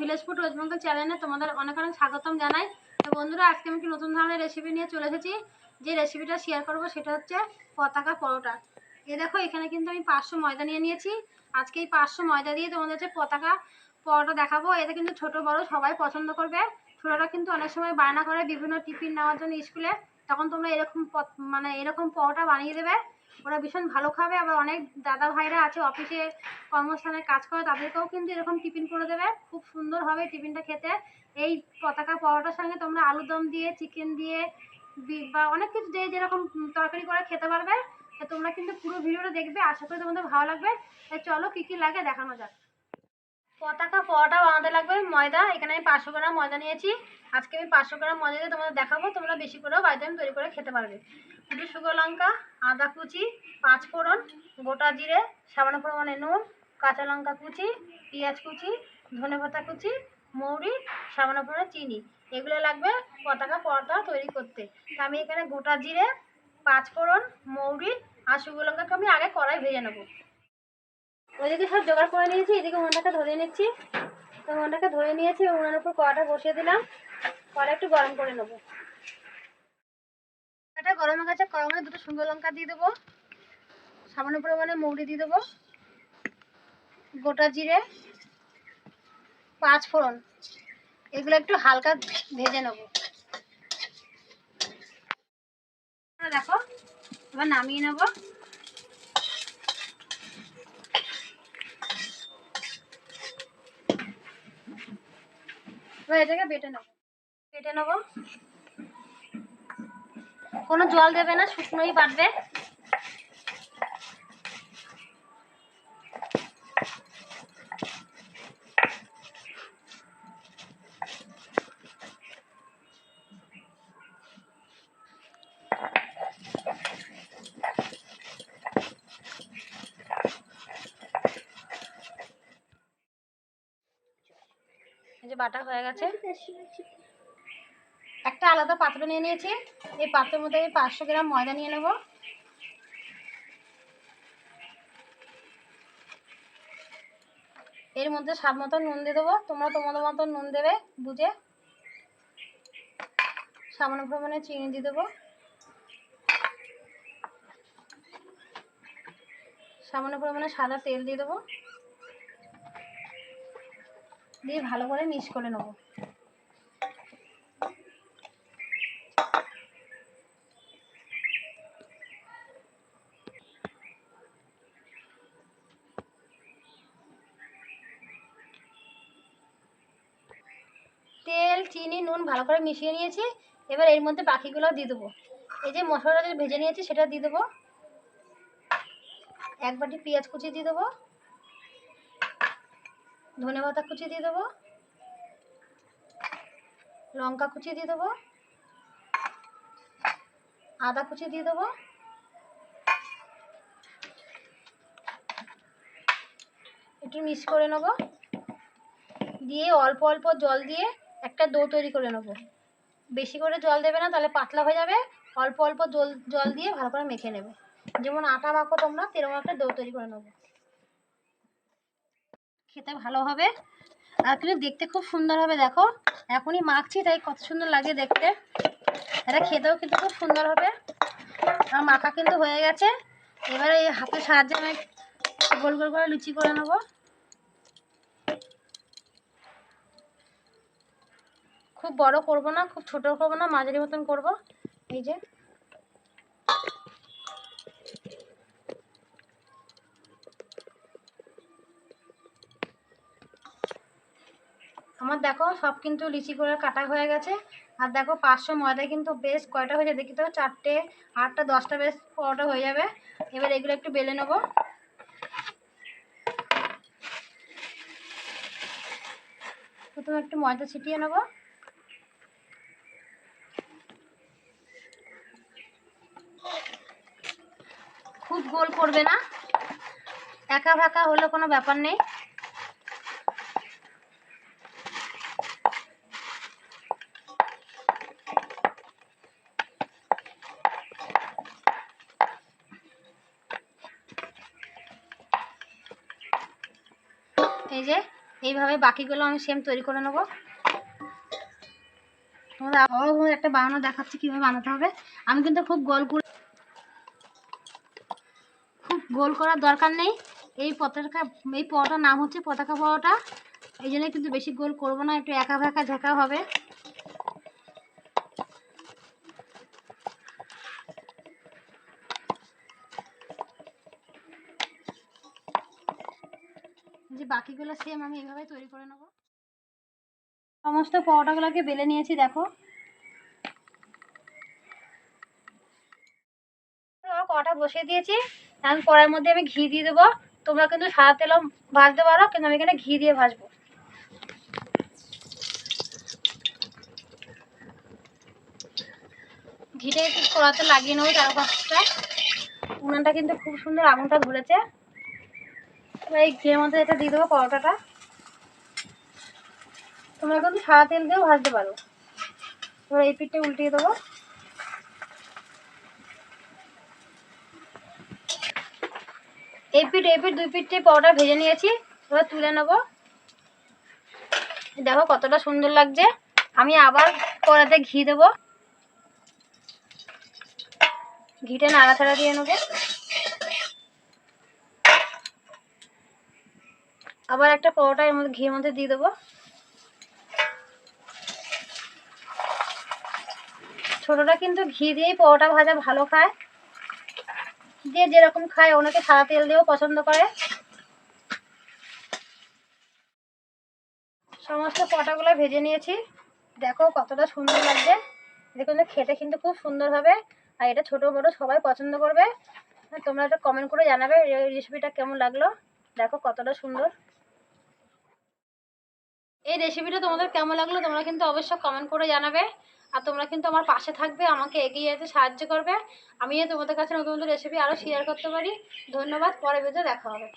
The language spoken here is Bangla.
ভিলেজ ফুড ওয়েস্ট বেঙ্গল চ্যানেলে তোমাদের অনেক অনেক স্বাগতম জানাই। তো বন্ধুরা, আজকে আমি একটি নতুন ধরনের রেসিপি নিয়ে চলে এসেছি। যে রেসিপিটা শেয়ার করব সেটা হচ্ছে পতাকা পরোটা। এই দেখো, এখানে কিন্তু আমি 500 ময়দা নিয়ে নিয়েছি। আজকে এই 500 ময়দা দিয়ে তোমাদের হচ্ছে পতাকা পরোটা দেখাবো। এটা কিন্তু ছোট বড় সবাই পছন্দ করবে। ছোটরা কিন্তু অনেক সময় বায়না করে বিভিন্ন টিফিন নেওয়ার জন্য স্কুলে, তখন তোমরা এরকম এরকম পরোটা বানিয়ে দেবে, ওরা ভীষণ ভালো খাবে। আবার অনেক দাদা ভাইরা আছে অফিসে কর্মস্থানে কাজ করে, তাদেরকেও কিন্তু এরকম টিফিন করে দেবে, খুব সুন্দর হবে টিফিনটা খেতে। এই পতাকা পরোটার সঙ্গে তোমরা আলুদম দিয়ে, চিকেন দিয়ে বা অনেক কিছু দিয়ে যেরকম তরকারি করে খেতে পারবে। তো তোমরা কিন্তু পুরো ভিডিওটা দেখবে, আশা করি তোমাদের ভালো লাগবে। তাই চলো কী কী লাগে দেখানো যাক। পতাকা পরোটা বানাতে লাগবে ময়দা। এখানে আমি 500 গ্রাম ময়দা নিয়েছি। আজকে আমি 500 গ্রাম ময়দা দিয়ে তোমাদের দেখাবো, তোমরা বেশি করেও বাড়িতে আমি তৈরি করে খেতে পারবে। দুটো শুকনো লঙ্কা, আদা কুচি, 5 ফোড়ন, গোটা জিরে, সামান্য পরিমাণে নুন, কাঁচা লঙ্কা কুচি, পেঁয়াজ কুচি, ধনেপাতা কুচি, মৌরি, সামান্য পরিমাণে চিনি, এগুলো লাগবে পতাকা পরোটা তৈরি করতে। তো আমি এখানে গোটা জিরে, 5 ফোড়ন, মৌরি আর শুকনো লঙ্কাকে আমি আগে কড়াই ভেজে নেবো। ওইদিকে সব জোগাড় করে নিয়েছি, এদিকে উনুনটাকে ধরিয়ে নিচ্ছি। তো উনুনটাকে ধরে নিয়েছি, উনুনের উপর কড়াটা বসিয়ে দিলাম। কড়া একটু গরম করে নেবো। কড়াটা গরম হয়ে গেছে, কড়ার মধ্যে দুটো শুকনো লঙ্কা দিয়ে দেবো, সামান্য পরিমাণে মৌরি দিয়ে দেবো, গোটা জিরে, 5 ফোড়ন, এগুলো একটু হালকা ভেজে নেবো। দেখো, এবার নামিয়ে নেবো। এবার এটাকে বেটে নেবো। কোনো জল দেবে না, শুকনোই বাটবে। এই যে বাটা হয়ে গেছে। একটা আলাদা পাত্র নিয়ে নিয়েছি। এই পাত্রের মধ্যে আমি 500 গ্রাম ময়দা নিয়ে নেব। এর মধ্যে স্বাদ মতো নুন দিয়ে দেবো, তোমরা তোমাদের মতো নুন দেবে বুঝে। সামান্য পরিমাণে চিনি দিয়ে দেবো, সামান্য পরিমাণে সাদা তেল দিয়ে দেবো, দিয়ে ভালো করে মিক্স করে নেবো। তেল, চিনি, নুন ভালো করে মিশিয়ে নিয়েছি। এবার এর মধ্যে বাকিগুলো দিয়ে দেবো। এই যে মশলাটা যে ভেজে নিয়েছি সেটা দিয়ে দেবো। 1 বাটি পেঁয়াজ কুচি দিয়ে দেবো, ধনেপাতা কুচি দিয়ে দেবো, লঙ্কা কুচি দিয়ে দেবো, আদা কুচি দিয়ে দেবো, একটু মিক্স করে নেবো। দিয়ে অল্প অল্প জল দিয়ে একটা ডো তৈরি করে নেবো। বেশি করে জল দেবে না, তাহলে পাতলা হয়ে যাবে। অল্প অল্প জল দিয়ে ভালো করে মেখে নেবে, যেমন আটা মাখো তোমরা, তেরকম একটা ডো তৈরি করে নেবো। খেতে ভালো হবে আর কিন্তু দেখতে খুব সুন্দর হবে। দেখো, এখনই মাখছি তাই কত সুন্দর লাগে দেখতে। এটা খেতেও কিন্তু খুব সুন্দর হবে। আর মাখা কিন্তু হয়ে গেছে। এবারে এই হাতের সাহায্যে আমি গোল গোল করে লুচি করে নেবো। খুব বড় করব না, খুব ছোট করব না, মাঝারি মতন করব। এই যে আমার দেখো সব কিন্তু লিচি করে কাটা হয়ে গেছে। আর দেখো 500 ময়দা কিন্তু বেশ কয়টা হয়ে যাবে, দেখি তো 4টে 8টা 10টা বেশ পরোটা হয়ে যাবে। এবার এগুলো একটু বেলে নেব। প্রথমে একটু ময়দা ছিটিয়ে নেব। খুব গোল করবে না, একা ফাঁকা হলে কোনো ব্যাপার নেই। এই যে এইভাবে বাকিগুলো আমি সেম তৈরি করে নেবো। তোমাদের আবারও একটা বানানো দেখাচ্ছি কীভাবে বানাতে হবে। আমি কিন্তু খুব গোল করার দরকার নেই। এই পরোটার নাম হচ্ছে পতাকা পরোটা, এই জন্য কিন্তু বেশি গোল করবো না, একটু একা ফাঁকা ঝাঁকা হবে। যে বাকিগুলো সেম আমি এইভাবে তৈরি করে নেব। সমস্ত পরোটাগুলোকে বেলে নিয়েছি, দেখো কড়াটা বসিয়ে দিয়েছি। এখন কড়াইয়ের মধ্যে আমি ঘি দিয়ে দেবো। তোমরা কিন্তু সাদা তেলও ভাজতে পারো, কিন্তু আমি এখানে ঘি দিয়ে ভাজবো। ঘিটা একটু কড়াতে লাগিয়ে নেবো চারপাশটা। উনানটা কিন্তু খুব সুন্দর আগুনটা ধরেছে। এবার এই ঘিয়ের মধ্যে এটা দিয়ে দেবো পরোটাটা। তোমরা কিন্তু সাদা তেল দিয়েও ভাজতে পারো। এবার এই পিঠটা উল্টিয়ে দেবো। এই পিঠ দুই পিঠে পরোটা ভেজে নিয়েছি, এবার তুলে নেবো। দেখো কতটা সুন্দর লাগছে। আমি আবার কড়াতে ঘি দেবো, ঘিটা নাড়াচাড়া দিয়ে নেবো। আবার একটা পরোটা এর মধ্যে ঘিয়ের মধ্যে দিয়ে দেবো। ছোটটা কিন্তু ঘি দিয়েই পরোটা ভাজা ভালো খায়, যে যেরকম খায়, অনেকে সাদা তেল দিয়েও পছন্দ করে। সমস্ত পরোটাগুলো ভেজে নিয়েছি, দেখো কতটা সুন্দর লাগছে। দেখুন খেতে কিন্তু খুব সুন্দর হবে, আর এটা ছোট বড় সবাই পছন্দ করবে। তোমরা একটা কমেন্ট করে জানাবে এই রেসিপিটা কেমন লাগলো। দেখো কতটা সুন্দর। এই রেসিপিটা তোমাদের কেমন লাগলো তোমরা কিন্তু অবশ্যই কমেন্ট করে জানাবে। আর তোমরা কিন্তু আমার পাশে থাকবে, আমাকে এগিয়ে যেতে সাহায্য করবে, আমি তোমাদের কাছে নতুন নতুন রেসিপি আরও শেয়ার করতে পারি। ধন্যবাদ, পরে ভিডিওতে দেখা হবে।